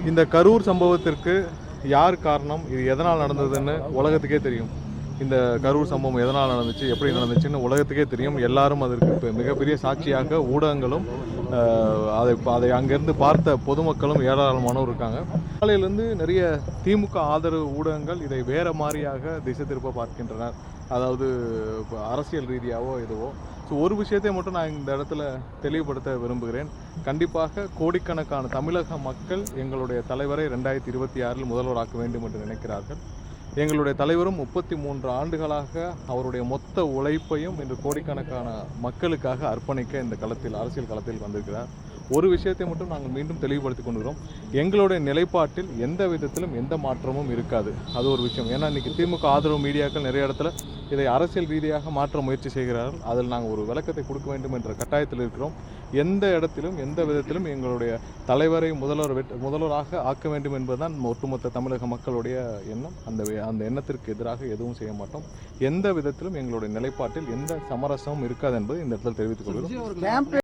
இந்த கரூர் சம்பவத்திற்கு யார் காரணம், இது எதனால் நடந்ததுன்னு உலகத்துக்கே தெரியும். இந்த கரூர் சம்பவம் எதனால் நடந்துச்சு, எப்படி நடந்துச்சுன்னு உலகத்துக்கே தெரியும். எல்லாரும் அதற்கு மிகப்பெரிய சாட்சியாக ஊடகங்களும் அதை அங்கேருந்து பார்த்த பொதுமக்களும் ஏராளமானோர் இருக்காங்க. காலையிலேருந்து நிறைய திமுக ஆதரவு ஊடகங்கள் இதை வேறு மாதிரியாக திசை திருப்ப பார்க்கின்றனர். அதாவது அரசியல் ரீதியாகவோ எதுவோ. ஸோ ஒரு விஷயத்தை மட்டும் நான் இந்த இடத்துல தெளிவுபடுத்த விரும்புகிறேன். கண்டிப்பாக கோடிக்கணக்கான தமிழக மக்கள் எங்களுடைய தலைவரை 2026 முதல்வராக்க வேண்டும் என்று நினைக்கிறார்கள். எங்களுடைய தலைவரும் 33 ஆண்டுகளாக அவருடைய மொத்த உழைப்பையும் இன்று கோடிக்கணக்கான மக்களுக்காக அர்ப்பணிக்க இந்த அரசியல் களத்தில் வந்திருக்கிறார். ஒரு விஷயத்தை மட்டும் நாங்கள் மீண்டும் தெளிவுபடுத்திக் கொண்டுகிறோம். எங்களுடைய நிலைப்பாட்டில் எந்த விதத்திலும் எந்த மாற்றமும் இருக்காது. அது ஒரு விஷயம். ஏன்னா இன்றைக்கி திமுக ஆதரவு மீடியாக்கள் நிறைய இடத்துல இதை அரசியல் ரீதியாக மாற்ற முயற்சி செய்கிறார்கள். அதில் நாங்கள் ஒரு விளக்கத்தை கொடுக்க வேண்டும் என்ற கட்டாயத்தில் இருக்கிறோம். எந்த இடத்திலும் எந்த விதத்திலும் எங்களுடைய தலைவரை முதல்வராக ஆக்க வேண்டும் என்பதுதான் ஒட்டுமொத்த தமிழக மக்களுடைய எண்ணம். அந்த எண்ணத்திற்கு எதிராக எதுவும் செய்ய மாட்டோம். எந்த விதத்திலும் எங்களுடைய நிலைப்பாட்டில் எந்த சமரசமும் இருக்காது என்பதை இந்த இடத்தில் தெரிவித்துக் கொள்கிறோம்.